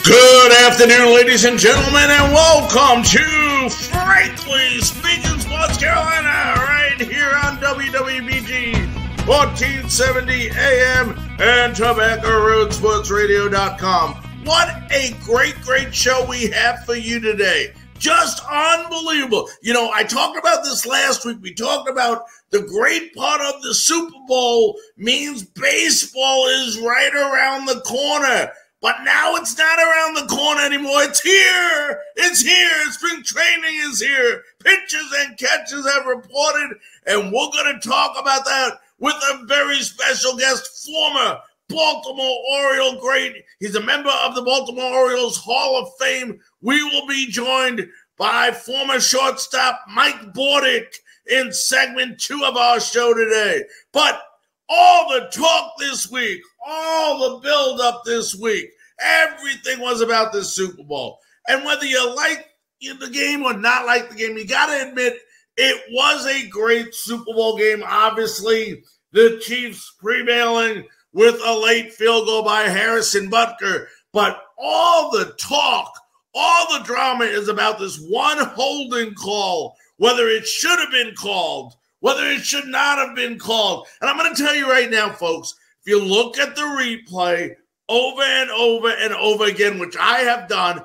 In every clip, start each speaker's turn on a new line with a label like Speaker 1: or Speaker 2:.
Speaker 1: Good afternoon, ladies and gentlemen, and welcome to Frankly Speaking Sports Carolina, right here on WWBG 1470 AM and TobaccoRoadSportsRadio.com. What a great show we have for you today. Just unbelievable. You know, I talked about this last week. We talked about the great part of the Super Bowl means baseball is right around the corner. But now it's not around the corner anymore. It's here. It's here. Spring training is here. Pitchers and catchers have reported, and we're going to talk about that with a very special guest, former Baltimore Oriole great. He's a member of the Baltimore Orioles Hall of Fame. We will be joined by former shortstop Mike Bordick in segment 2 of our show today. But all the talk this week, all the build-up this week, everything was about this Super Bowl. And whether you like the game or not like the game, you got to admit it was a great Super Bowl game. Obviously, the Chiefs prevailing with a late field goal by Harrison Butker. But all the talk, all the drama is about this one holding call, whether it should have been called, whether it should not have been called. And I'm going to tell you right now, folks, if you look at the replay over and over and over again, which I have done,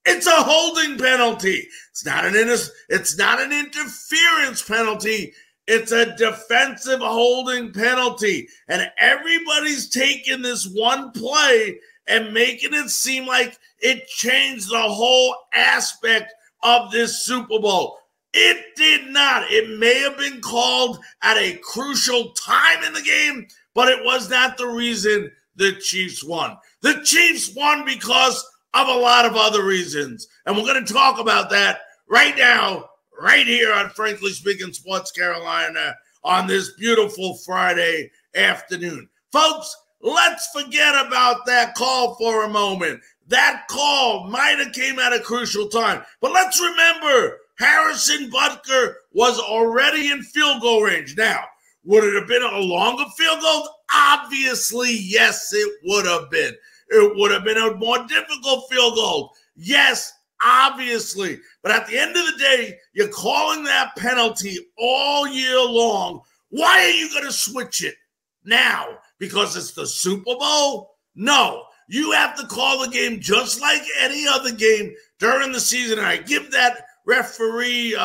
Speaker 1: it's a holding penalty. It's not an interference penalty. It's a defensive holding penalty. And everybody's taking this one play and making it seem like it changed the whole aspect of this Super Bowl. It did not. It may have been called at a crucial time in the game, but it was not the reason the Chiefs won. The Chiefs won because of a lot of other reasons. And we're going to talk about that right now, right here on Frankly Speaking Sports Carolina on this beautiful Friday afternoon. Folks, let's forget about that call for a moment. That call might have came at a crucial time. But let's remember, Harrison Butker was already in field goal range. Now, would it have been a longer field goal? Obviously, yes, it would have been. It would have been a more difficult field goal. Yes, obviously. But at the end of the day, you're calling that penalty all year long. Why are you going to switch it now? Because it's the Super Bowl? No. You have to call the game just like any other game during the season. And I give that referee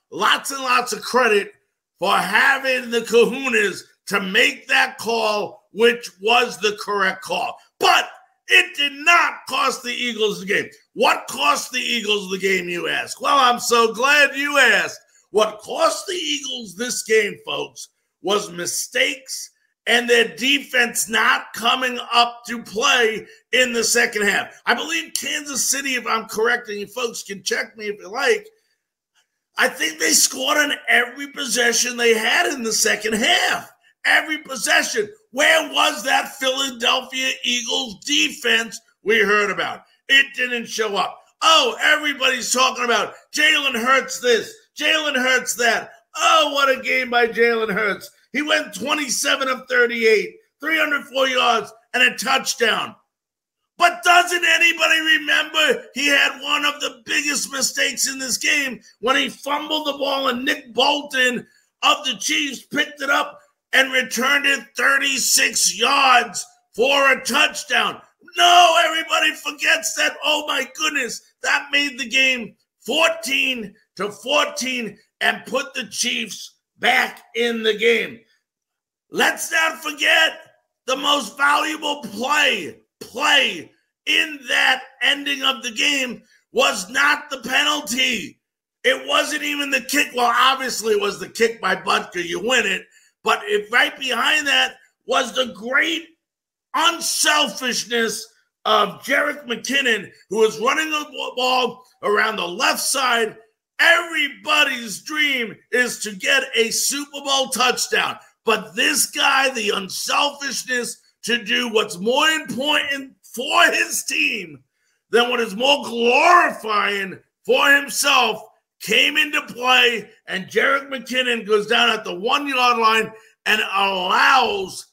Speaker 1: lots and lots of credit for having the kahunas to make that call, which was the correct call. But it did not cost the Eagles the game. What cost the Eagles the game, you ask? Well, I'm so glad you asked. What cost the Eagles this game, folks, was mistakes and their defense not coming up to play in the second half. I believe Kansas City, if I'm correct, and you folks can check me if you like, I think they scored on every possession they had in the second half. Every possession. Where was that Philadelphia Eagles defense we heard about? It didn't show up. Oh, everybody's talking about Jalen Hurts this, Jalen Hurts that. Oh, what a game by Jalen Hurts. He went 27 of 38, 304 yards, and a touchdown. But doesn't anybody remember he had one of the biggest mistakes in this game when he fumbled the ball and Nick Bolton of the Chiefs picked it up and returned it 36 yards for a touchdown? No, everybody forgets that. Oh, my goodness. That made the game 14-14 and put the Chiefs back in the game. Let's not forget the most valuable play in that ending of the game was not the penalty. It wasn't even the kick. Well, obviously it was the kick by Butker. You win it. But right behind that was the great unselfishness of Jerick McKinnon, who was running the ball around the left side, Everybody's dream is to get a Super Bowl touchdown. But this guy, the unselfishness to do what's more important for his team than what is more glorifying for himself, came into play, and Jerick McKinnon goes down at the 1-yard line and allows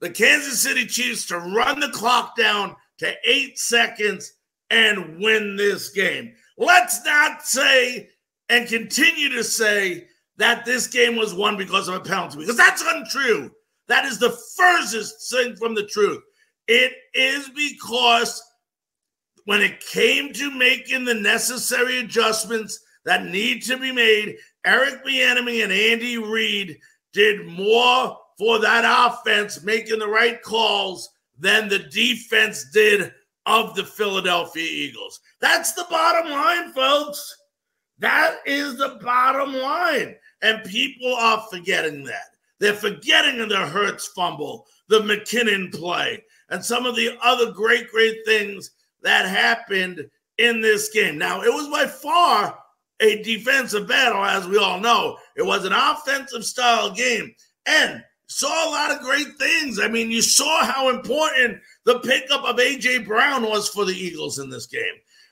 Speaker 1: the Kansas City Chiefs to run the clock down to 8 seconds and win this game. Let's not say and continue to say that this game was won because of a penalty, because that's untrue. That is the furthest thing from the truth. It is because when it came to making the necessary adjustments that need to be made, Eric Bieniemy and Andy Reid did more for that offense, making the right calls, than the defense did of the Philadelphia Eagles. That's the bottom line, folks. That is the bottom line. And people are forgetting that. They're forgetting the Hurts fumble, the McKinnon play, and some of the other great things that happened in this game. Now, it was by far a defensive battle, as we all know. It was an offensive style game, and saw a lot of great things. I mean, you saw how important the pickup of A.J. Brown was for the Eagles in this game.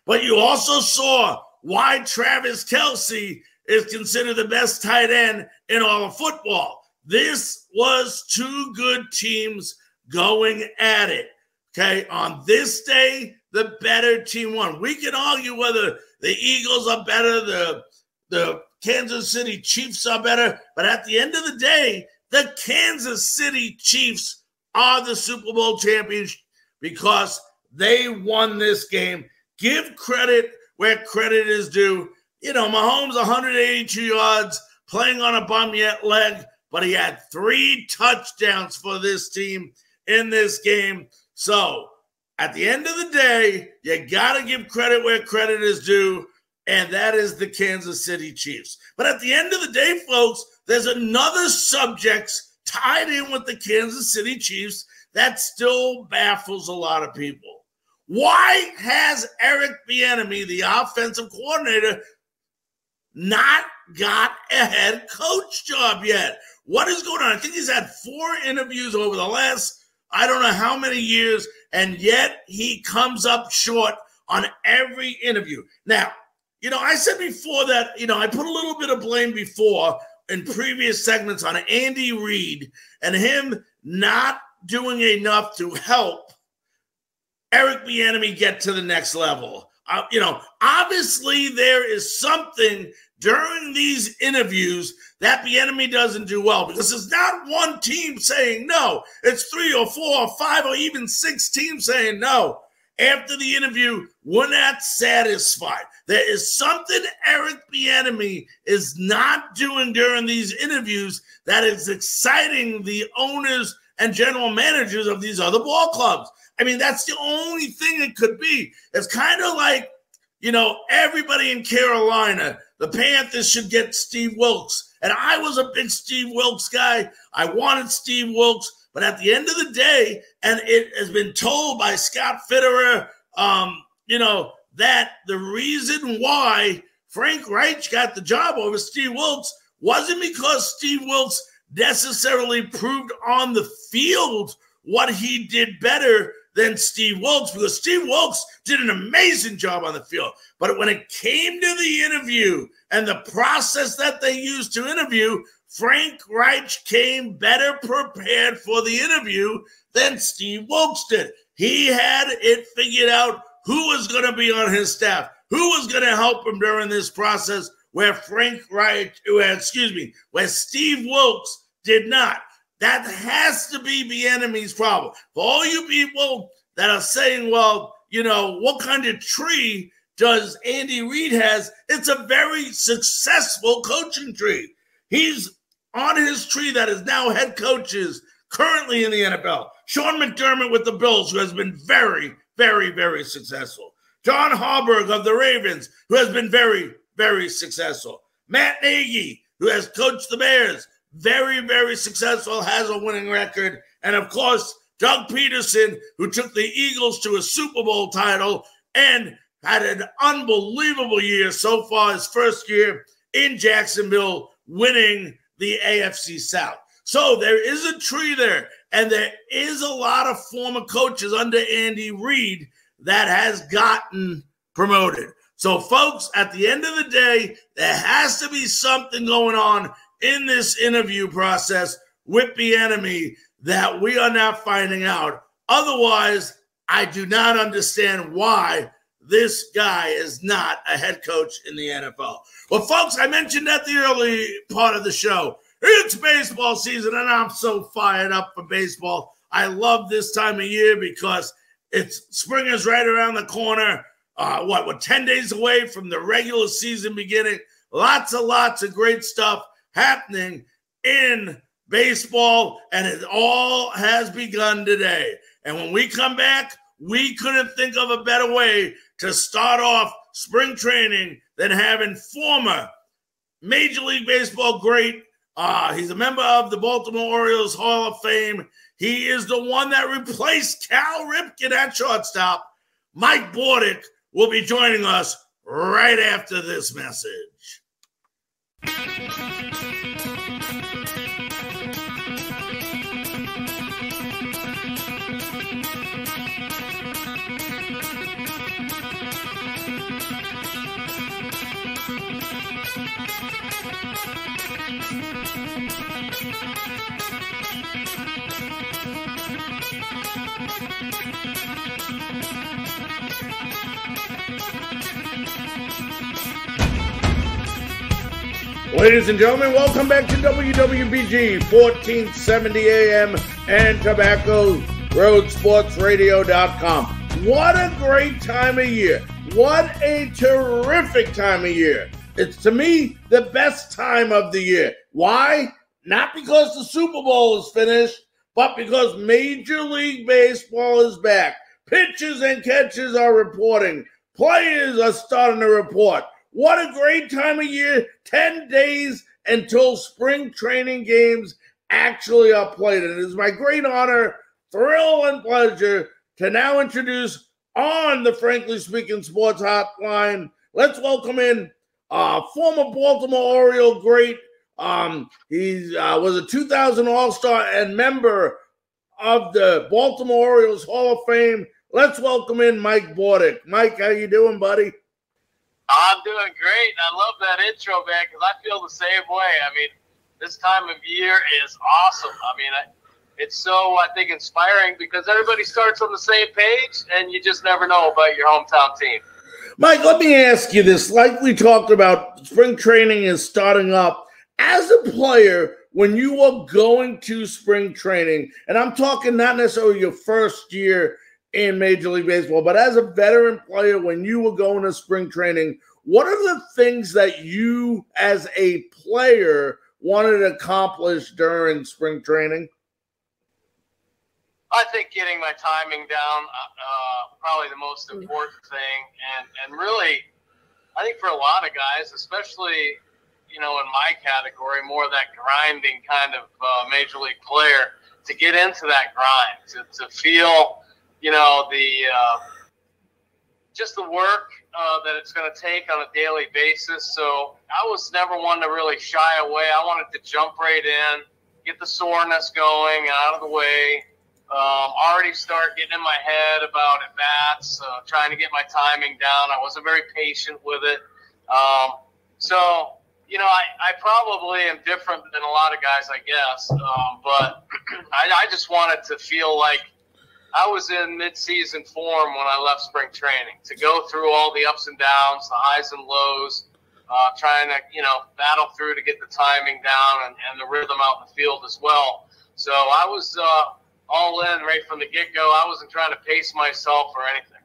Speaker 1: But you also saw why Travis Kelce is considered the best tight end in all of football. This was two good teams going at it. Okay, on this day, the better team won. We can argue whether the Eagles are better, the Kansas City Chiefs are better, but at the end of the day, the Kansas City Chiefs are the Super Bowl champions because they won this game. Give credit where credit is due. You know, Mahomes 182 yards, playing on a bum yet leg, but he had 3 touchdowns for this team in this game. So at the end of the day, you got to give credit where credit is due, and that is the Kansas City Chiefs. But at the end of the day, folks, there's another subject tied in with the Kansas City Chiefs that still baffles a lot of people. Why has Eric Bieniemy, the offensive coordinator, not got a head coach job yet? What is going on? I think he's had 4 interviews over the last, I don't know how many years, and yet he comes up short on every interview. Now, you know, I said before that, you know, I put a little bit of blame before in previous segments on Andy Reid and him not doing enough to help Eric Bieniemy get to the next level. You know, obviously there is something during these interviews that Bieniemy doesn't do well, because it's not one team saying no. It's 3 or 4 or 5 or even 6 teams saying no. After the interview, we're not satisfied. There is something Eric Bieniemy is not doing during these interviews that is exciting the owners and general managers of these other ball clubs. I mean, that's the only thing it could be. It's kind of like, you know, everybody in Carolina, the Panthers should get Steve Wilks. And I was a big Steve Wilks guy. I wanted Steve Wilks. But at the end of the day, and it has been told by Scott Fitterer, you know, that the reason why Frank Reich got the job over Steve Wilks wasn't because Steve Wilks necessarily proved on the field what he did better than Steve Wilks, because Steve Wilks did an amazing job on the field. But when it came to the interview and the process that they used to interview, Frank Reich came better prepared for the interview than Steve Wilks did. He had it figured out who was going to be on his staff, who was going to help him during this process, where where Steve Wilks did not. That has to be Bieniemy's problem. For all you people that are saying, well, you know, what kind of tree does Andy Reid has? It's a very successful coaching tree. He's on his tree that is now head coaches currently in the NFL. Sean McDermott with the Bills, who has been very, very, very successful. John Harbaugh of the Ravens, who has been very, very successful. Matt Nagy, who has coached the Bears, very, very successful, has a winning record. And, of course, Doug Peterson, who took the Eagles to a Super Bowl title and had an unbelievable year so far, his first year in Jacksonville, winning the AFC South. So there is a tree there, and there is a lot of former coaches under Andy Reid that has gotten promoted. So, folks, at the end of the day, there has to be something going on in this interview process with the enemy that we are not finding out. Otherwise, I do not understand why this guy is not a head coach in the NFL. Well, folks, I mentioned at the early part of the show, it's baseball season, and I'm so fired up for baseball. I love this time of year because spring is right around the corner. We're 10 days away from the regular season beginning. Lots of great stuff happening in baseball, and it all has begun today. And when we come back, we couldn't think of a better way to start off spring training than having former Major League Baseball great. He's a member of the Baltimore Orioles Hall of Fame. He is the one that replaced Cal Ripken at shortstop. Mike Bordick will be joining us right after this message. Ladies and gentlemen, welcome back to WWBG 1470 AM and TobaccoRoadSportsRadio.com. What a great time of year. What a terrific time of year. It's, to me, the best time of the year. Why? Not because the Super Bowl is finished, but because Major League Baseball is back. Pitchers and catchers are reporting. Players are starting to report. What a great time of year. 10 days until spring training games actually are played. And it is my great honor, thrill, and pleasure to now introduce on the Frankly Speaking Sports Hotline. Let's welcome in former Baltimore Oriole great. He was a 2000 All-Star and member of the Baltimore Orioles Hall of Fame. Let's welcome in Mike Bordick. Mike, how you doing, buddy?
Speaker 2: I'm doing great. I love that intro, man, because I feel the same way. I mean, this time of year is awesome. I mean, it's so, I think, inspiring because everybody starts on the same page, and you just never know about your hometown team.
Speaker 1: Mike, let me ask you this. Like we talked about, spring training is starting up. As a player, when you are going to spring training, and I'm talking not necessarily your first year in Major League Baseball, but as a veteran player, when you were going to spring training, what are the things that you as a player wanted to accomplish during spring training?
Speaker 2: I think getting my timing down, probably the most important thing. And really, I think for a lot of guys, especially, you know, in my category, more of that grinding kind of Major League player, to get into that grind, to feel, you know, just the work that it's going to take on a daily basis. So I was never one to really shy away. I wanted to jump right in, get the soreness going out of the way, already start getting in my head about at-bats, trying to get my timing down. I wasn't very patient with it. So, you know, I probably am different than a lot of guys, I guess. But I just wanted to feel like I was in mid-season form when I left spring training, to go through all the ups and downs, the highs and lows, trying to, you know, battle through to get the timing down and the rhythm out in the field as well. So I was all in right from the get-go. I wasn't trying to pace myself or anything.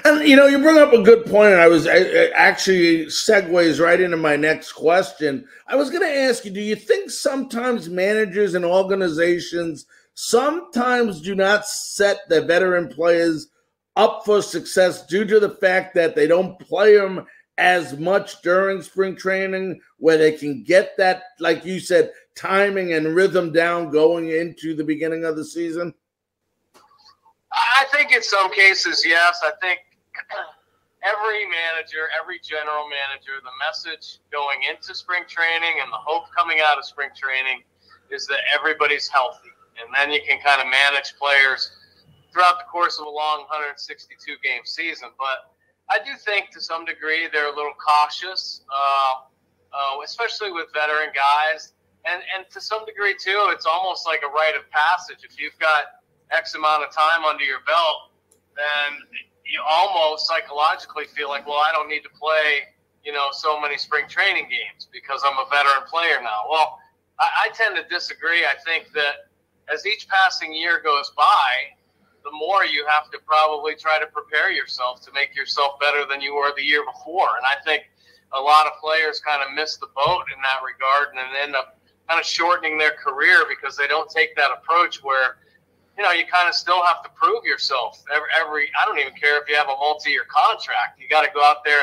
Speaker 1: And, you know, you bring up a good point, and I was actually segues right into my next question. I was going to ask you, do you think sometimes managers and organizations sometimes do not set the veteran players up for success due to the fact that they don't play them as much during spring training, where they can get that, like you said, timing and rhythm down going into the beginning of the season?
Speaker 2: I think in some cases, yes. I think every manager, every general manager, the message going into spring training and the hope coming out of spring training is that everybody's healthy. And then you can kind of manage players throughout the course of a long 162-game season. But I do think to some degree they're a little cautious, especially with veteran guys. And to some degree, too, it's almost like a rite of passage. If you've got X amount of time under your belt, then you almost psychologically feel like, well, I don't need to play, so many spring training games because I'm a veteran player now. Well, I tend to disagree. I think that as each passing year goes by, the more you have to probably try to prepare yourself to make yourself better than you were the year before. And I think a lot of players kind of miss the boat in that regard and end up kind of shortening their career because they don't take that approach where, you kind of still have to prove yourself. I don't even care if you have a multi-year contract. You got to go out there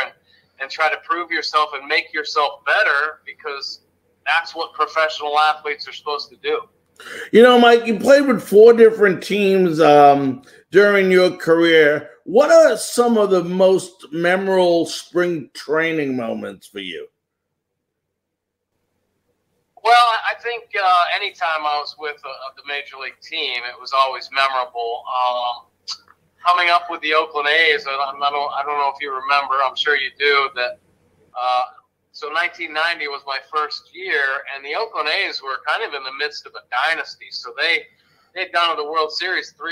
Speaker 2: and try to prove yourself and make yourself better because that's what professional athletes are supposed to do.
Speaker 1: Mike, you played with 4 different teams during your career. What are some of the most memorable spring training moments for you?
Speaker 2: Well, I think anytime I was with the major league team, it was always memorable. Coming up with the Oakland A's, I don't know if you remember. I'm sure you do. So 1990 was my first year, and the Oakland A's were kind of in the midst of a dynasty. So they'd gone to the World Series 2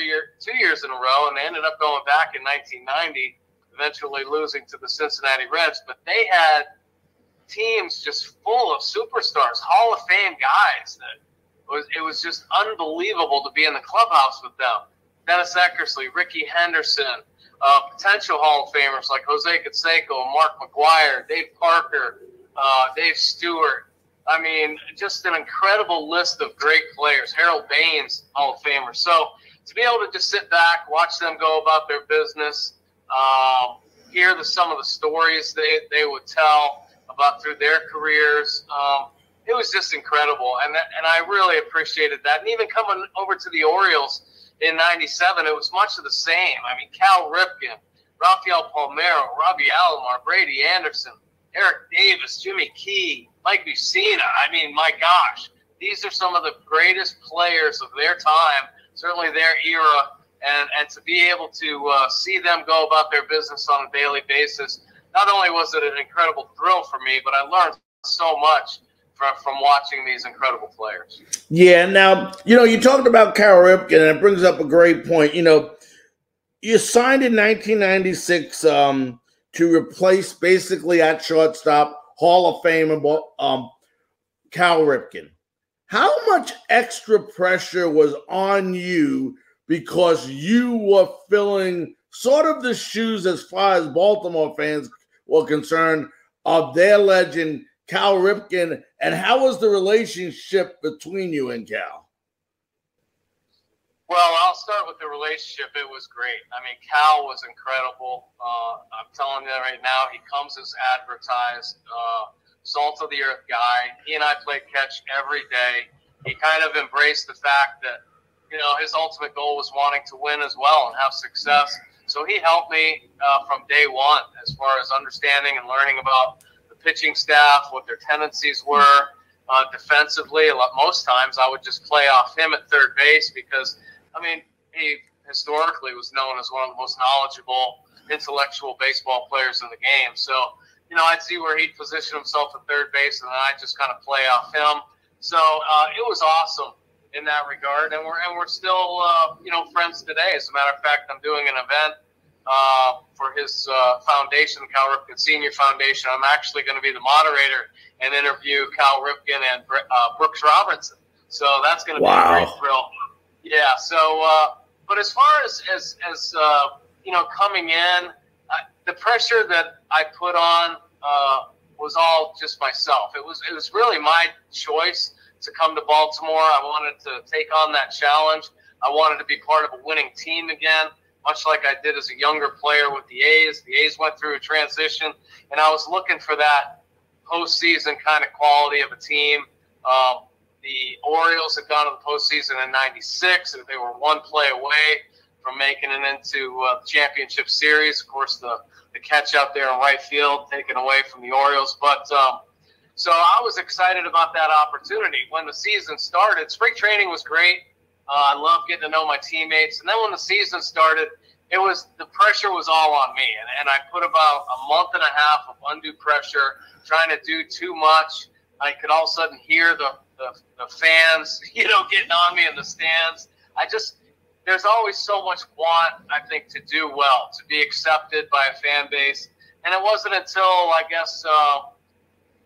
Speaker 2: years in a row, and they ended up going back in 1990, eventually losing to the Cincinnati Reds. But they had teams just full of superstars, Hall of Fame guys. It was just unbelievable to be in the clubhouse with them. Dennis Eckersley, Ricky Henderson, potential Hall of Famers like Jose Canseco, Mark McGwire, Dave Parker, Dave Stewart. I mean, just an incredible list of great players. Harold Baines, Hall of Famer. So to be able to just sit back, watch them go about their business, hear some of the stories they would tell about through their careers, it was just incredible. And I really appreciated that. And even coming over to the Orioles in 97, it was much of the same. I mean, Cal Ripken, Rafael Palmeiro, Robbie Alomar, Brady Anderson, Eric Davis, Jimmy Key, Mike Mussina. I mean, my gosh, these are some of the greatest players of their time, certainly their era. And to be able to see them go about their business on a daily basis, not only was it an incredible thrill for me, but I learned so much from watching these incredible players.
Speaker 1: Yeah, now, you talked about Cal Ripken, and it brings up a great point. You signed in 1996 to replace basically at shortstop Hall of Famer Cal Ripken. How much extra pressure was on you because you were filling sort of the shoes as far as Baltimore fans were concerned of their legend, Cal Ripken, and how was the relationship between you and Cal?
Speaker 2: Well, I'll start with the relationship. It was great. I mean, Cal was incredible. I'm telling you right now, he comes as advertised, salt of the earth guy. He and I played catch every day. He kind of embraced the fact that, his ultimate goal was wanting to win as well and have success. So he helped me from day one as far as understanding and learning about the pitching staff, what their tendencies were defensively. Most times I would just play off him at third base because, he historically was known as one of the most knowledgeable, intellectual baseball players in the game. So, I'd see where he'd position himself at third base, and then I'd just kind of play off him. So it was awesome in that regard, and we're still, friends today. As a matter of fact, I'm doing an event for his foundation, Cal Ripken Senior Foundation. I'm actually going to be the moderator and interview Cal Ripken and Brooks Robinson. So that's going to be a great thrill. Yeah. So, but as far as coming in, the pressure that I put on was all just myself. It was really my choice to come to Baltimore. I wanted to take on that challenge. I wanted to be part of a winning team again, much like I did as a younger player with the A's. The A's went through a transition, and I was looking for that postseason kind of quality of a team. The Orioles had gone to the postseason in '96, and they were one play away from making it into the championship series. Of course, the catch out there in right field taken away from the Orioles. But so I was excited about that opportunity. When the season started, spring training was great. I loved getting to know my teammates. And then when the season started, the pressure was all on me. And I put about a month and a half of undue pressure, trying to do too much. I could all of a sudden hear the fans, getting on me in the stands. There's always so much want, I think, to do well, to be accepted by a fan base. And it wasn't until, I guess,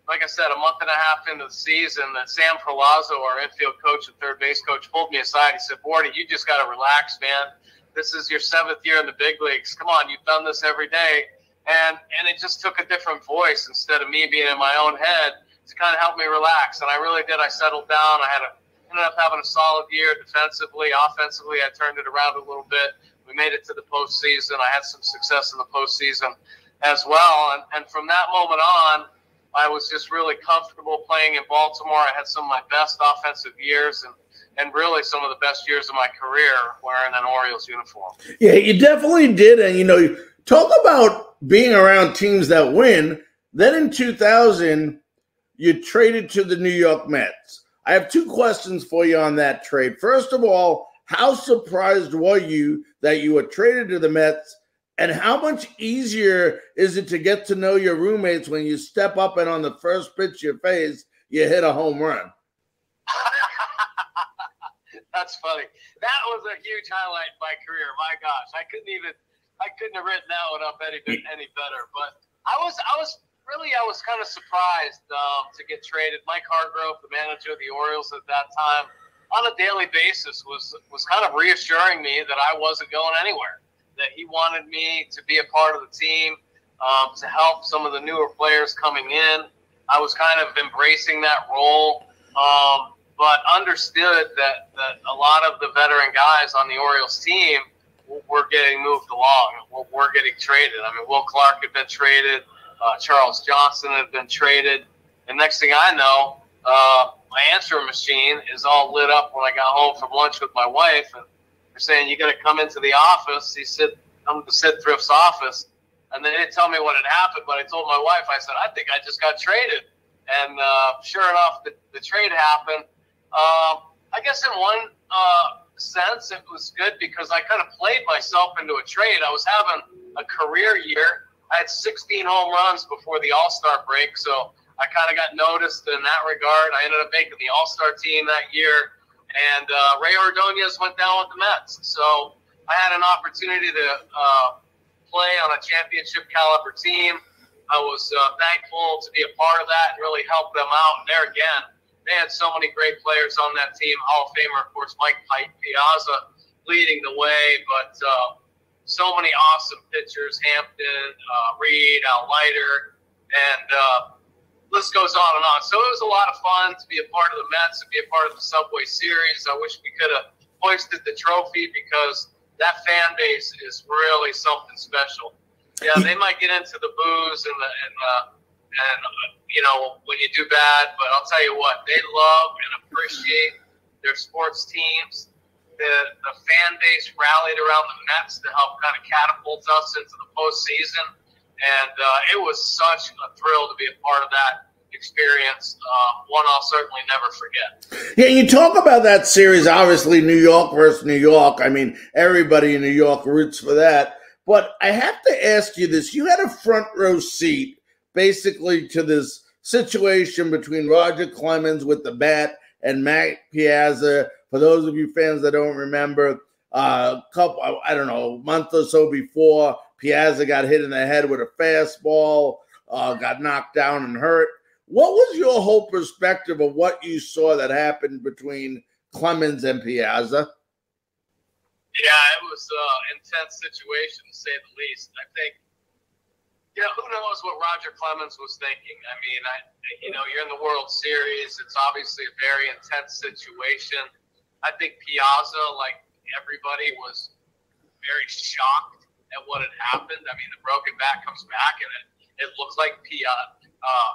Speaker 2: like I said, a month and a half into the season that Sam Perlazzo, our infield coach and third base coach, pulled me aside. He said, Bordick, you just got to relax, man. This is your 7th year in the big leagues. Come on, you've done this every day. And it just took a different voice instead of me being in my own head to kind of help me relax. And I really did. I settled down. I ended up having a solid year defensively. Offensively, I turned it around a little bit. We made it to the postseason. I had some success in the postseason as well. And from that moment on, I was just really comfortable playing in Baltimore. I had some of my best offensive years and really some of the best years of my career wearing an Orioles uniform.
Speaker 1: Yeah, you definitely did. And, talk about being around teams that win. Then in 2000, you traded to the New York Mets. I have 2 questions for you on that trade. First of all, how surprised were you that you were traded to the Mets? And how much easier is it to get to know your roommates when you step up and on the first pitch you face, you hit a home run?
Speaker 2: That's funny. That was a huge highlight of my career. My gosh, I couldn't have written that one up any better. But I was kind of surprised to get traded. Mike Hargrove, the manager of the Orioles at that time, on a daily basis was kind of reassuring me that I wasn't going anywhere. That he wanted me to be a part of the team, to help some of the newer players coming in. I was kind of embracing that role, but understood that a lot of the veteran guys on the Orioles team were getting moved along. Were getting traded. I mean, Will Clark had been traded. Charles Johnson had been traded. And next thing I know, my answering machine is all lit up when I got home from lunch with my wife. And saying, you got to come into the office. He said, come to Sid Thrift's office. And they didn't tell me what had happened, but I told my wife, I said, I think I just got traded. And sure enough, the trade happened. I guess in one sense, it was good because I kind of played myself into a trade. I was having a career year. I had 16 home runs before the All-Star break, so I kind of got noticed in that regard. I ended up making the All-Star team that year. And Ray Ordonez went down with the Mets. So I had an opportunity to play on a championship caliber team. I was thankful to be a part of that and really help them out. And there again, they had so many great players on that team. Hall of Famer, of course, Mike Piazza leading the way. But so many awesome pitchers, Hampton, Reed, Al Leiter, and list goes on and on. So it was a lot of fun to be a part of the Mets, to be a part of the Subway Series. I wish we could have hoisted the trophy because that fan base is really something special. Yeah, they might get into the booze and when you do bad, but I'll tell you what, they love and appreciate their sports teams. The fan base rallied around the Mets to help kind of catapult us into the postseason. And it was such a thrill to be a part of that experience, one I'll certainly never forget.
Speaker 1: Yeah, you talk about that series, obviously New York versus New York. I mean, everybody in New York roots for that. But I have to ask you this. You had a front row seat basically to this situation between Roger Clemens with the bat and Matt Piazza. For those of you fans that don't remember, a month or so before, Piazza got hit in the head with a fastball, got knocked down and hurt. What was your whole perspective of what you saw that happened between Clemens and Piazza?
Speaker 2: Yeah, it was an intense situation, to say the least. I think, who knows what Roger Clemens was thinking? I mean, you're in the World Series. It's obviously a very intense situation. I think Piazza, like everybody, was very shocked at what had happened. I mean, the broken bat comes back, and it looks like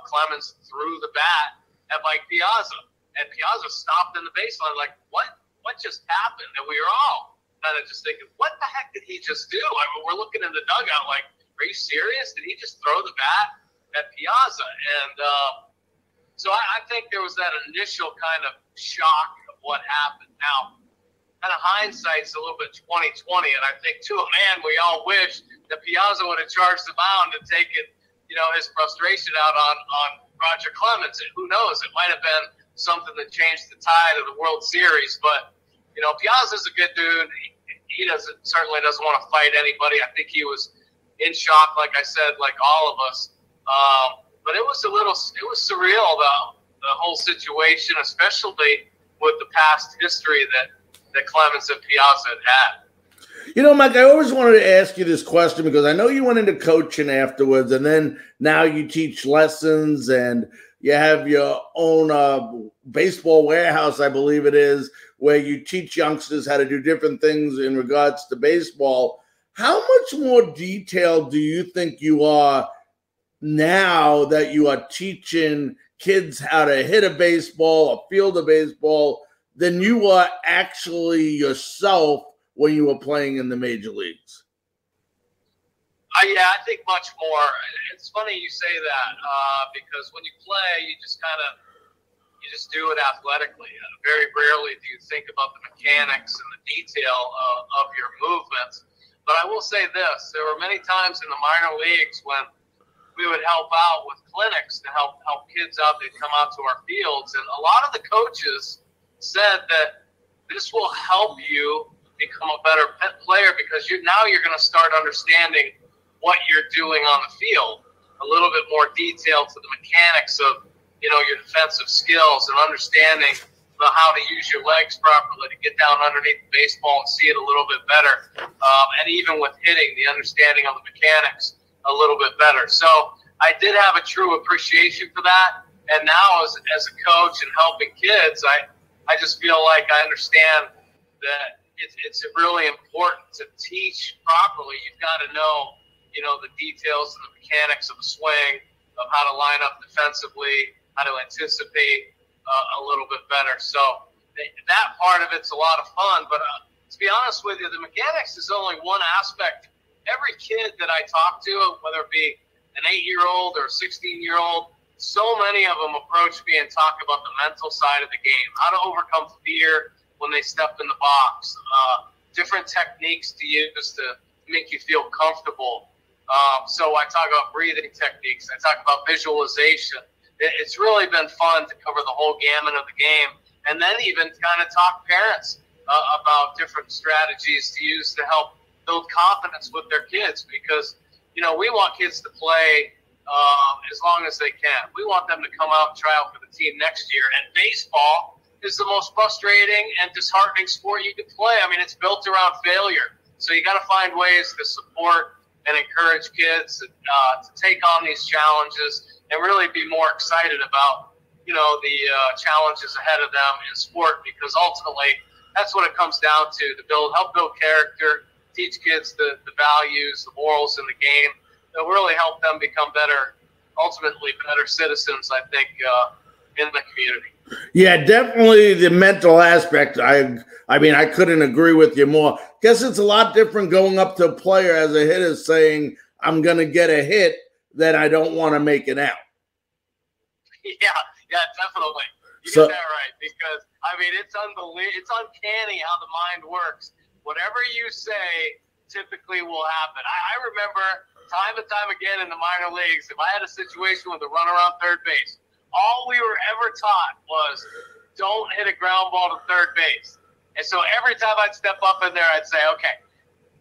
Speaker 2: Clemens threw the bat at Mike Piazza. And Piazza stopped in the baseline like, what just happened? And we were all kind of just thinking, what the heck did he just do? I mean, we're looking in the dugout like, are you serious? Did he just throw the bat at Piazza? And so I think there was that initial kind of shock of what happened. Now, kind of hindsight's a little bit 20/20, and I think to a man, we all wish that Piazza would have charged the mound and taken, his frustration out on Roger Clemens. And who knows? It might have been something that changed the tide of the World Series. But Piazza's a good dude. He certainly doesn't want to fight anybody. I think he was in shock, like I said, like all of us. But it was surreal, the whole situation, especially with the past history that Clemens and Piazza had had.
Speaker 1: Mike, I always wanted to ask you this question because I know you went into coaching afterwards, and then now you teach lessons and you have your own baseball warehouse, I believe it is, where you teach youngsters how to do different things in regards to baseball. How much more detailed do you think you are now that you are teaching kids how to hit a baseball or field a baseball than you are actually yourself when you were playing in the major leagues?
Speaker 2: Yeah, I think much more. It's funny you say that because when you play, you just do it athletically. Very rarely do you think about the mechanics and the detail of your movements. But I will say this: there were many times in the minor leagues when we would help out with clinics to help kids out. They'd come out to our fields, and a lot of the coaches said that this will help you become a better player because now you're going to start understanding what you're doing on the field, a little bit more detail to the mechanics of your defensive skills and understanding how to use your legs properly to get down underneath the baseball and see it a little bit better. And even with hitting, the understanding of the mechanics a little bit better. So I did have a true appreciation for that. And now as a coach and helping kids, I just feel like I understand that it's really important to teach properly. You've got to know, the details and the mechanics of a swing, of how to line up defensively, how to anticipate a little bit better. So that part of it's a lot of fun. But to be honest with you, the mechanics is only one aspect. Every kid that I talk to, whether it be an 8-year-old or a 16-year-old, so many of them approach me and talk about the mental side of the game, how to overcome fear when they step in the box, different techniques to use to make you feel comfortable. So I talk about breathing techniques. I talk about visualization. It's really been fun to cover the whole gamut of the game, and then even kind of talk parents about different strategies to use to help build confidence with their kids because, we want kids to play as long as they can. We want them to come out and try out for the team next year. And baseball is the most frustrating and disheartening sport you can play. I mean, it's built around failure. So you got to find ways to support and encourage kids to take on these challenges and really be more excited about, the challenges ahead of them in sport because ultimately that's what it comes down to help build character, teach kids the values, the morals in the game. It'll really help them become ultimately better citizens, I think, in the community.
Speaker 1: Yeah, definitely the mental aspect. I mean, I couldn't agree with you more. Guess it's a lot different going up to a player as a hitter saying, I'm going to get a hit, that I don't want to make it out.
Speaker 2: Yeah, definitely. You get that right because, I mean, it's unbelievable. It's uncanny how the mind works. Whatever you say typically will happen. I remember time and time again in the minor leagues, if I had a situation with a runner on third base, all we were ever taught was don't hit a ground ball to third base. And so every time I'd step up in there, I'd say, okay,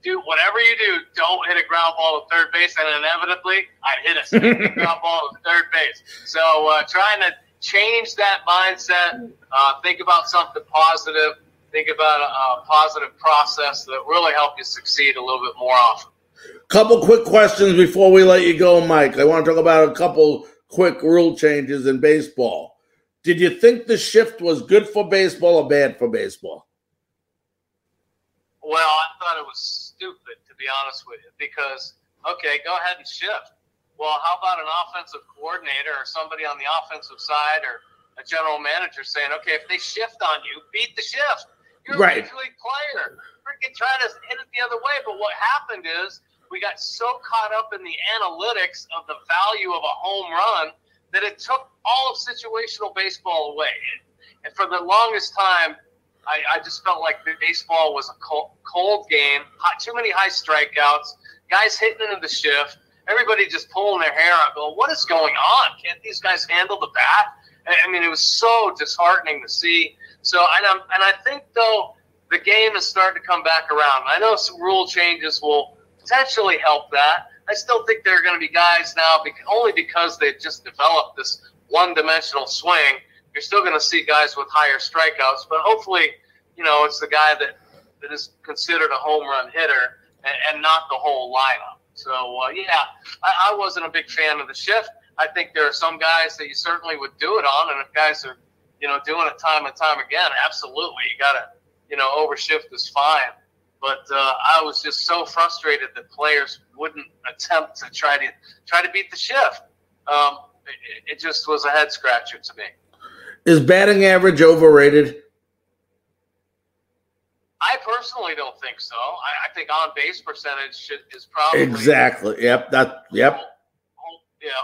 Speaker 2: do whatever you do, don't hit a ground ball to third base. And inevitably, I'd hit a ground ball to third base. So trying to change that mindset, think about something positive, think about a positive process that really help you succeed a little bit more often.
Speaker 1: Couple quick questions before we let you go, Mike. I want to talk about a couple quick rule changes in baseball. Did you think the shift was good for baseball or bad for baseball?
Speaker 2: Well, I thought it was stupid, to be honest with you, because, okay, go ahead and shift. Well, how about an offensive coordinator or somebody on the offensive side or a general manager saying, okay, if they shift on you, beat the shift. You're a major league player. Freaking try to hit it the other way. But what happened is we got so caught up in the analytics of the value of a home run that it took all of situational baseball away. And for the longest time, I just felt like baseball was a cold game, too many high strikeouts, guys hitting into the shift, everybody just pulling their hair out, going, what is going on? Can't these guys handle the bat? I mean, it was so disheartening to see. So, and I think, though, the game is starting to come back around. I know some rule changes will potentially help that. I still think there are going to be guys now, only because they've just developed this one-dimensional swing. You're still going to see guys with higher strikeouts, but hopefully, it's the guy that is considered a home run hitter and not the whole lineup. So, I wasn't a big fan of the shift. I think there are some guys that you certainly would do it on, and if guys are, doing it time and time again, absolutely, you got to, overshift is fine. But I was just so frustrated that players wouldn't attempt to try to beat the shift. It just was a head scratcher to me.
Speaker 1: Is batting average overrated?
Speaker 2: I personally don't think so. I think on base percentage is probably
Speaker 1: exactly. Yep.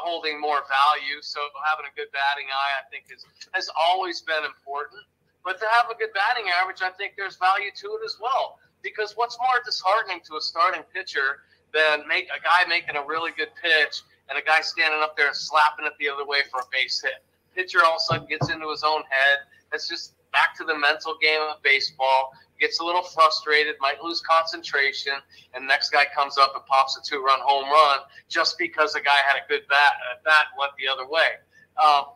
Speaker 2: Holding more value. So having a good batting eye, I think, has always been important. But to have a good batting average, I think there's value to it as well. Because what's more disheartening to a starting pitcher than a guy making a really good pitch and a guy standing up there and slapping it the other way for a base hit? Pitcher all of a sudden gets into his own head. It's just back to the mental game of baseball. Gets a little frustrated, might lose concentration, and next guy comes up and pops a 2-run home run just because a guy had a good bat went the other way.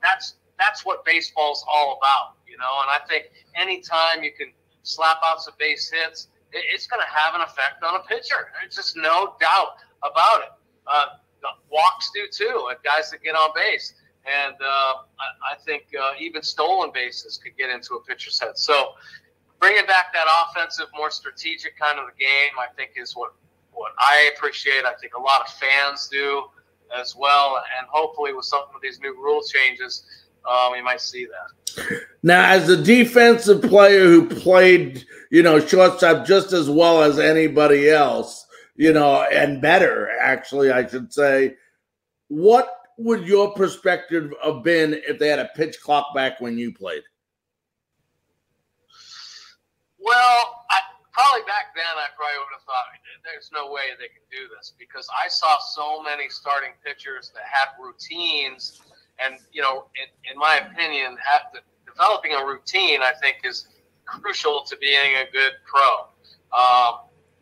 Speaker 2: That's what baseball's all about, And I think anytime you can slap out some base hits, it's going to have an effect on a pitcher. There's just no doubt about it. The walks do too, and guys that get on base. And I think even stolen bases could get into a pitcher's head. So bringing back that offensive, more strategic kind of the game, I think is what I appreciate. I think a lot of fans do as well. And hopefully with some of these new rule changes, we might see that.
Speaker 1: Now, as a defensive player who played, shortstop just as well as anybody else, and better, actually, I should say, what would your perspective have been if they had a pitch clock back when you played?
Speaker 2: Well, probably back then I probably would have thought there's no way they can do this because I saw so many starting pitchers that had routines. And, in my opinion, developing a routine, I think, is crucial to being a good pro.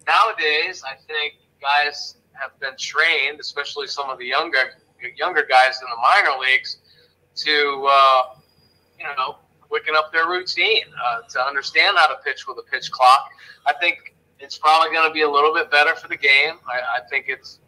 Speaker 2: Nowadays, I think guys have been trained, especially some of the younger guys in the minor leagues, to, quicken up their routine, to understand how to pitch with a pitch clock. I think it's probably going to be a little bit better for the game. I think it's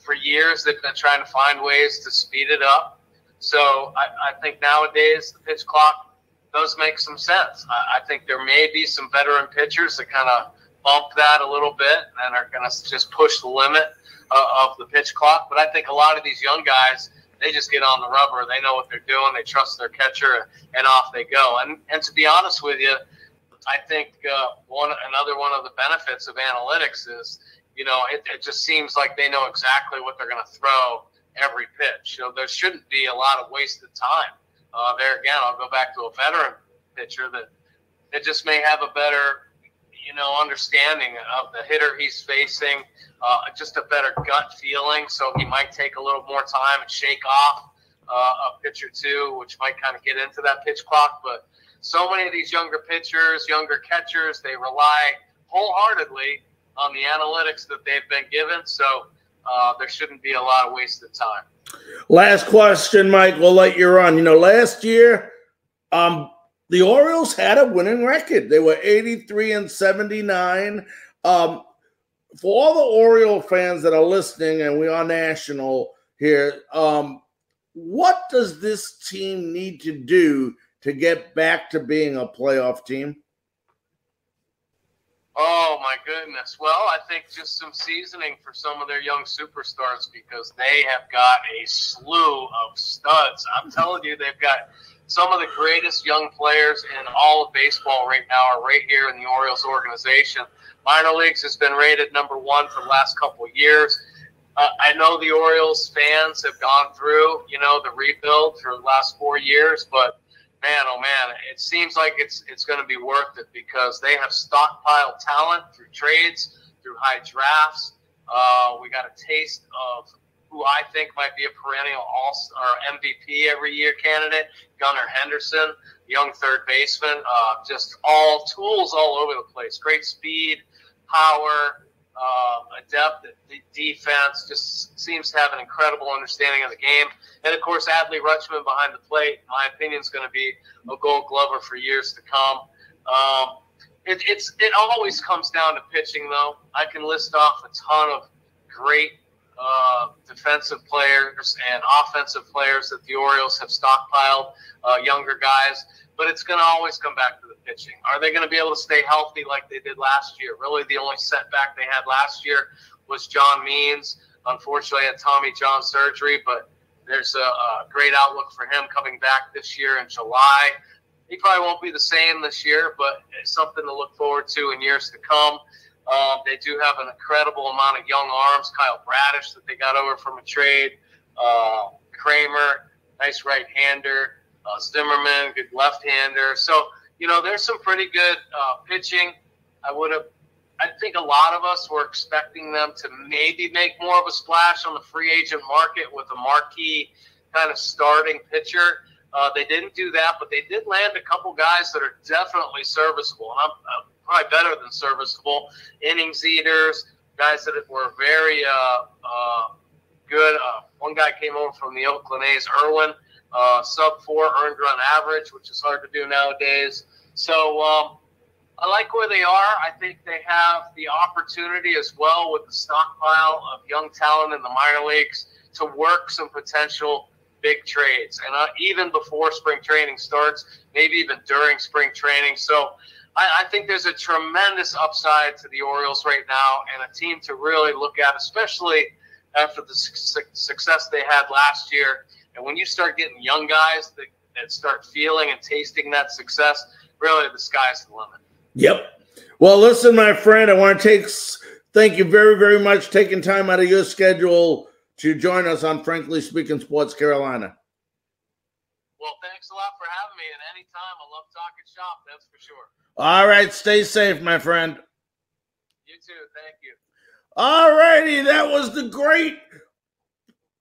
Speaker 2: for years they've been trying to find ways to speed it up. So I think nowadays the pitch clock does make some sense. I think there may be some veteran pitchers that kind of bump that a little bit and are going to just push the limit of the pitch clock. But I think a lot of these young guys, they just get on the rubber. They know what they're doing. They trust their catcher, and off they go. And to be honest with you, I think another one of the benefits of analytics is, it just seems like they know exactly what they're going to throw every pitch. There shouldn't be a lot of wasted time. There again, I'll go back to a veteran pitcher that just may have a better, understanding of the hitter he's facing, just a better gut feeling. So he might take a little more time and shake off a pitch or two, which might kind of get into that pitch clock. But so many of these younger pitchers, younger catchers, they rely wholeheartedly on the analytics that they've been given. So there shouldn't be a lot of wasted time.
Speaker 1: Last question, Mike. We'll let you run. Last year, the Orioles had a winning record. They were 83-79. For all the Oriole fans that are listening, and we are national here, what does this team need to do to get back to being a playoff team?
Speaker 2: Oh, my goodness. Well, I think just some seasoning for some of their young superstars because they have got a slew of studs. I'm telling you, they've got some of the greatest young players in all of baseball right now are right here in the Orioles organization. Minor leagues has been rated #1 for the last couple of years. I know the Orioles fans have gone through, the rebuild for the last 4 years, but man, oh man, it seems like it's going to be worth it because they have stockpiled talent through trades, through high drafts. We got a taste of who I think might be a perennial All-Star MVP every year candidate, Gunnar Henderson, young third baseman, just all tools all over the place. Great speed, power, adept at defense, just seems to have an incredible understanding of the game. And, of course, Adley Rutschman behind the plate, in my opinion, is going to be a Gold Glover for years to come. It always comes down to pitching, though. I can list off a ton of great defensive players and offensive players that the Orioles have stockpiled, younger guys. But it's going to always come back to the pitching. Are they going to be able to stay healthy like they did last year? Really, the only setback they had last year was John Means. Unfortunately, had Tommy John surgery, but there's a great outlook for him coming back this year in July. He probably won't be the same this year, but it's something to look forward to in years to come. They do have an incredible amount of young arms. Kyle Bradish that they got over from a trade. Kramer, nice right-hander. Zimmerman, good left-hander. So, there's some pretty good pitching. I think a lot of us were expecting them to maybe make more of a splash on the free agent market with a marquee kind of starting pitcher. They didn't do that, but they did land a couple guys that are definitely serviceable, and I'm probably better than serviceable. Innings eaters, guys that were very good. One guy came over from the Oakland A's, Irwin. Sub-4 earned run average, which is hard to do nowadays. So I like where they are. I think they have the opportunity as well with the stockpile of young talent in the minor leagues to work some potential big trades. And even before spring training starts, maybe even during spring training. So I think there's a tremendous upside to the Orioles right now and a team to really look at, especially after the success they had last year. And when you start getting young guys that start feeling and tasting that success, really the sky's the limit.
Speaker 1: Yep. Well, listen, my friend, I want to thank you very, very much taking time out of your schedule to join us on Frankly Speaking Sports Carolina.
Speaker 2: Well, thanks a lot for having me. And anytime, I love talking shop, that's for sure.
Speaker 1: All right. Stay safe, my friend.
Speaker 2: You too. Thank you.
Speaker 1: All righty. That was the great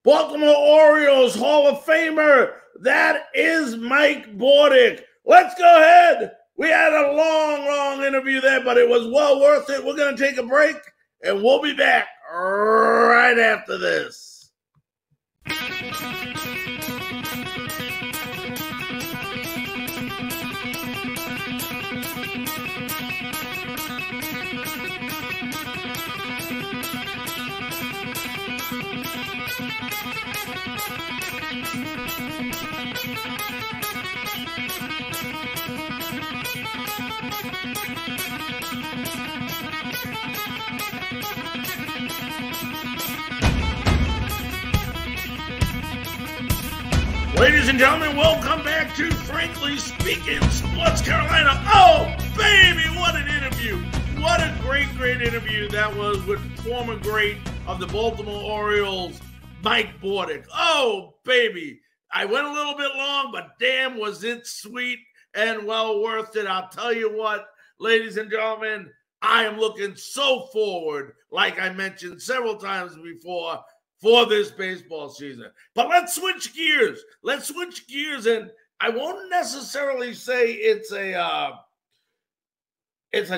Speaker 1: Baltimore Orioles Hall of Famer. That is Mike Bordick. Let's go ahead. We had a long interview there, but it was well worth it. We're going to take a break, and we'll be back right after this. Ladies and gentlemen, welcome back to Frankly Speaking Sports Carolina. Oh, baby, what an interview. What a great interview that was with former great of the Baltimore Orioles, Mike Bordick. Oh, baby. I went a little bit long, but damn, was it sweet and well worth it. I'll tell you what, ladies and gentlemen, I am looking so forward, like I mentioned several times before, for this baseball season. But let's switch gears. And I won't necessarily say it's a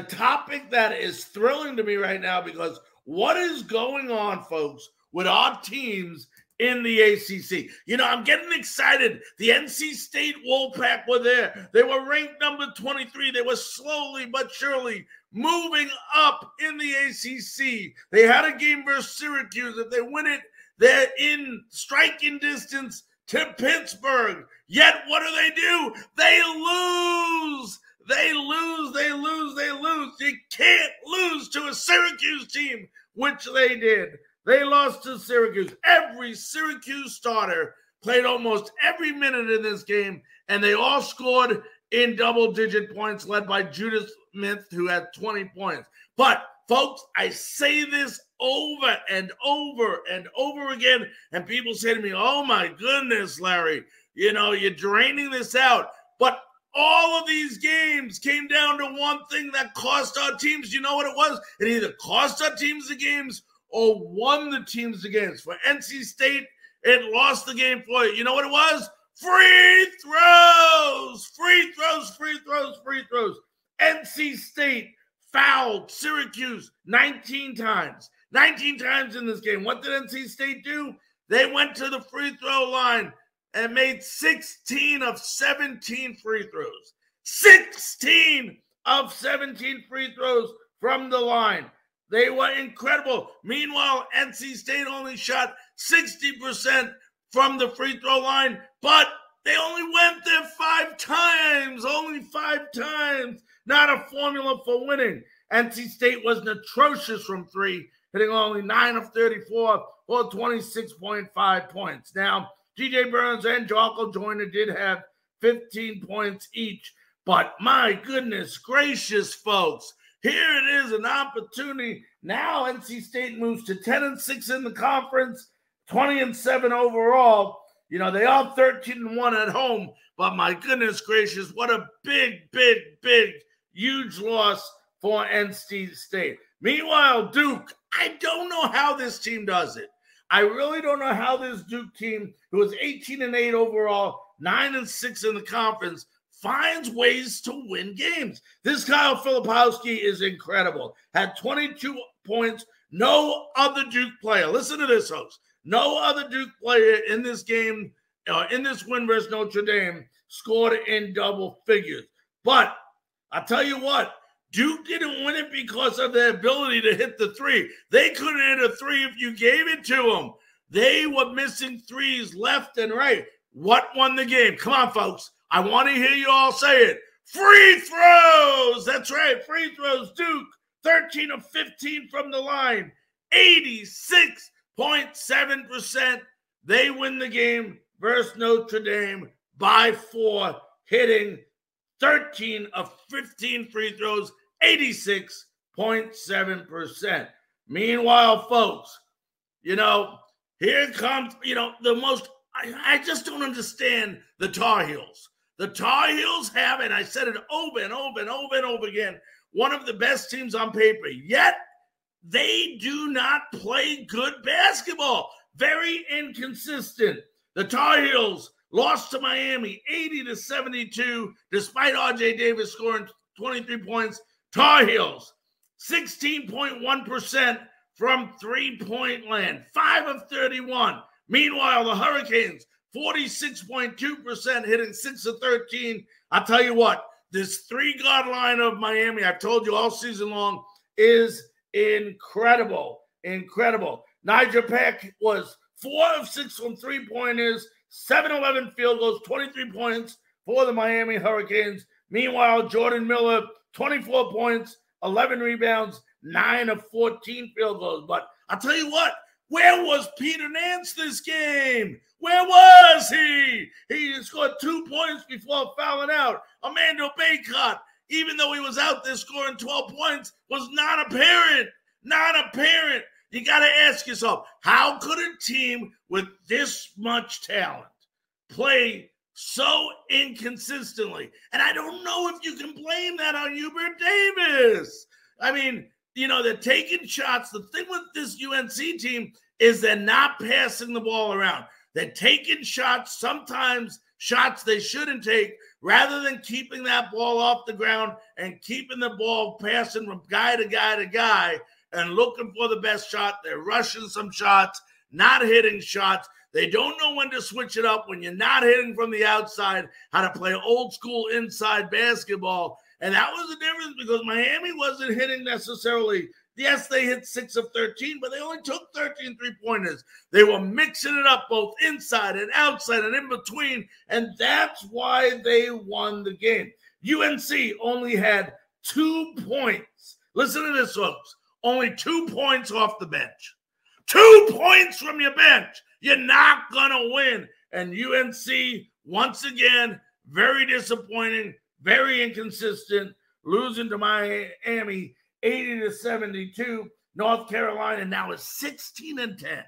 Speaker 1: topic that is thrilling to me right now, because what is going on, folks, with our teams in the ACC? I'm getting excited. The NC State Wolfpack were there. They were ranked number 23. They were slowly but surely moving up in the ACC. They had a game versus Syracuse. If they win it, they're in striking distance to Pittsburgh. Yet what do? They lose. You can't lose to a Syracuse team, which they did. They lost to Syracuse. Every Syracuse starter played almost every minute in this game, and they all scored in double-digit points, led by Judith Smith, who had 20 points. But, folks, I say this over and over and over again, and people say to me, oh, my goodness, Larry, you know, you're draining this out. But all of these games came down to one thing that cost our teams. You know what it was? It either cost our teams the games or won the teams the games. For NC State, it lost the game for you. You know what it was? Free throws! Free throws, free throws, free throws. NC State fouled Syracuse 19 times. 19 times in this game. What did NC State do? They went to the free throw line and made 16 of 17 free throws. 16 of 17 free throws from the line. They were incredible. Meanwhile, NC State only shot 60% from the free throw line, but they only went there 5 times. Only 5 times. Not a formula for winning. NC State was atrocious from 3, hitting only 9 of 34 for 26.5 points. Now, DJ Burns and Jocko Joyner did have 15 points each, but my goodness gracious, folks, here it is, an opportunity. Now NC State moves to 10-6 in the conference, 20-7 overall. You know, they are 13-1 at home, but my goodness gracious, what a big, big, big, huge loss for NC State. Meanwhile, Duke, I don't know how this team does it. I really don't know how this Duke team, who was 18-8 overall, 9-6 in the conference, finds ways to win games. This Kyle Filipowski is incredible. Had 22 points. No other Duke player. Listen to this, folks. No other Duke player in this game, in this win versus Notre Dame, scored in double figures. But I'll tell you what, Duke didn't win it because of their ability to hit the three. They couldn't hit a three if you gave it to them. They were missing threes left and right. What won the game? Come on, folks. I want to hear you all say it. Free throws. That's right. Free throws. Duke, 13 of 15 from the line. 86.7%. They win the game versus Notre Dame by 4, hitting 13 of 15 free throws, 86.7%. Meanwhile, folks, you know, here comes, you know, the most, I just don't understand the Tar Heels. The Tar Heels have, and I said it over and over and over and over again, one of the best teams on paper, yet they do not play good basketball. Very inconsistent. The Tar Heels lost to Miami 80-72, despite R.J. Davis scoring 23 points. Tar Heels, 16.1% from three-point land, 5 of 31. Meanwhile, the Hurricanes, 46.2%, hitting 6 of 13. I'll tell you what, this three-guard line of Miami, I've told you all season long, is incredible. Incredible. Nigel Peck was 4 of 6 from three-pointers, 7-11 field goals, 23 points for the Miami Hurricanes. Meanwhile, Jordan Miller, 24 points, 11 rebounds, 9 of 14 field goals. But I'll tell you what, where was Peter Nance this game? Where was he? He scored 2 points before fouling out. Armando Bacot, even though he was out there scoring 12 points, was not apparent. Not apparent. You got to ask yourself, how could a team with this much talent play so inconsistently? And I don't know if you can blame that on Hubert Davis. I mean, you know, they're taking shots. The thing with this UNC team is they're not passing the ball around. They're taking shots, sometimes shots they shouldn't take, rather than keeping that ball off the ground and keeping the ball passing from guy to guy to guy and looking for the best shot. They're rushing some shots, not hitting shots. They don't know when to switch it up when you're not hitting from the outside, how to play old school inside basketball. And that was the difference because Miami wasn't hitting necessarily. Yes, they hit 6 of 13, but they only took 13 three-pointers. They were mixing it up both inside and outside and in between, and that's why they won the game. UNC only had 2 points. Listen to this, folks. Only 2 points off the bench. 2 points from your bench. You're not going to win. And UNC, once again, very disappointing, very inconsistent, losing to Miami 80-72. North Carolina now is 16-10.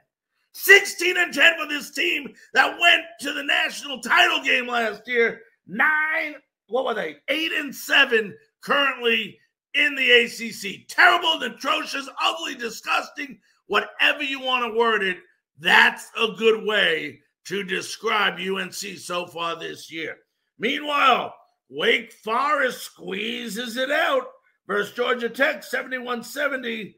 Speaker 1: 16-10 for this team that went to the national title game last year. 8-7 currently in the ACC. Terrible, atrocious, ugly, disgusting, whatever you want to word it. That's a good way to describe UNC so far this year. Meanwhile, Wake Forest squeezes it out versus Georgia Tech, 71-70.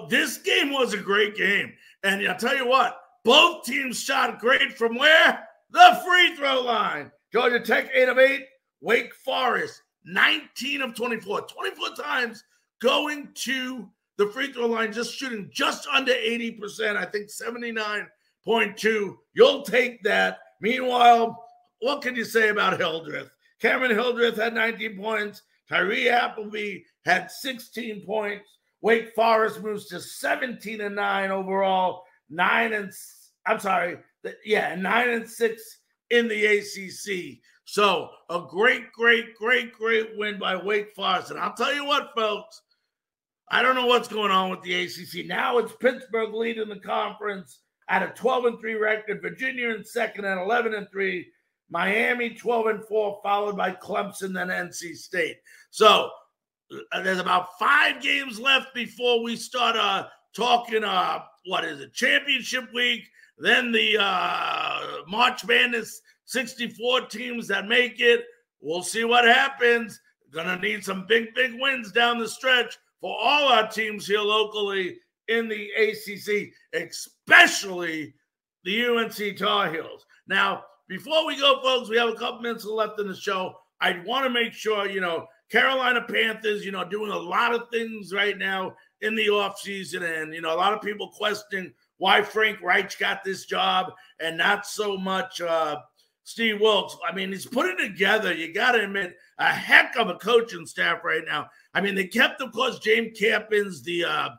Speaker 1: This game was a great game. And I'll tell you what, both teams shot great from where? The free throw line. Georgia Tech, 8 of 8. Wake Forest, 19 of 24. 24 times going to the free throw line, just shooting just under 80%. I think 79.2. You'll take that. Meanwhile, what can you say about Hildreth? Cameron Hildreth had 19 points. Tyree Appleby had 16 points. Wake Forest moves to 17-9 overall, 9-6 in the ACC. So a great win by Wake Forest. And I'll tell you what, folks, I don't know what's going on with the ACC. Now it's Pittsburgh leading the conference at a 12-3 record. Virginia in second at 11-3. Miami 12-4, followed by Clemson, then NC State. So there's about 5 games left before we start talking, championship week, then the March Madness 64 teams that make it. We'll see what happens. Gonna need some big wins down the stretch for all our teams here locally in the ACC, especially the UNC Tar Heels. Now, before we go, folks, we have a couple minutes left in the show. I want to make sure, Carolina Panthers, doing a lot of things right now in the offseason. And, a lot of people questioning why Frank Reich got this job and not so much Steve Wilkes. I mean, he's putting together, you got to admit, a heck of a coaching staff right now. I mean, they kept, of course, James Campins, I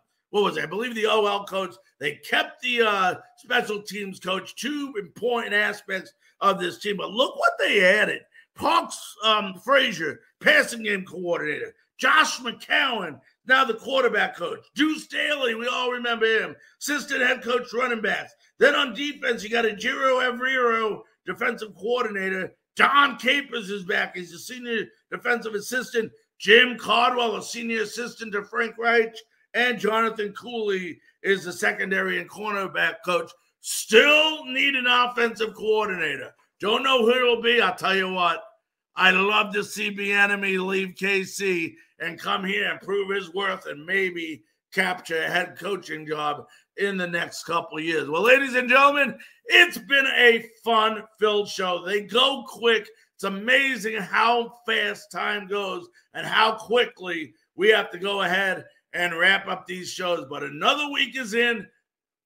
Speaker 1: believe the OL coach. They kept the special teams coach, 2 important aspects of this team. But look what they added. Parks Frazier, passing game coordinator. Josh McCowan, now the quarterback coach. Deuce Staley, we all remember him. Assistant head coach, running backs. Then on defense, you got a Jiro Evriro, defensive coordinator. Don Capers is back. He's a senior defensive assistant. Jim Cardwell, a senior assistant to Frank Reich. And Jonathan Cooley is the secondary and cornerback coach. Still need an offensive coordinator. Don't know who it'll be. I'll tell you what. I'd love to see Bieniemy leave KC and come here and prove his worth and maybe capture a head coaching job in the next couple of years. Well, ladies and gentlemen, it's been a fun-filled show. They go quick. It's amazing how fast time goes and how quickly we have to go ahead and wrap up these shows. But another week is in.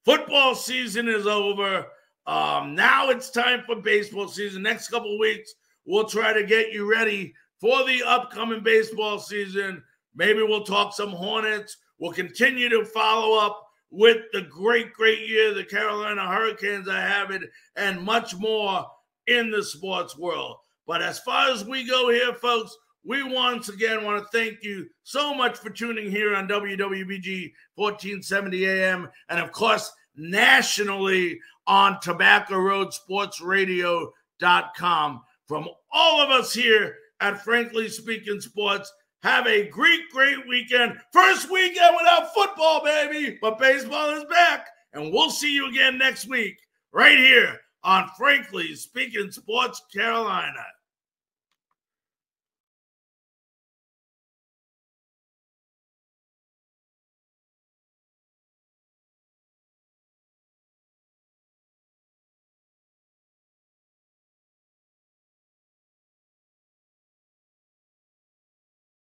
Speaker 1: Football season is over. Now it's time for baseball season. Next couple of weeks, we'll try to get you ready for the upcoming baseball season. Maybe we'll talk some Hornets. We'll continue to follow up with the great year the Carolina Hurricanes are having and much more in the sports world. But as far as we go here, folks, we once again want to thank you so much for tuning here on WWBG 1470 AM and, of course, nationally on TobaccoRoadSportsRadio.com. From all of us here at Frankly Speaking Sports, have a great weekend. First weekend without football, baby, but baseball is back. And we'll see you again next week right here on Frankly Speaking Sports Carolina.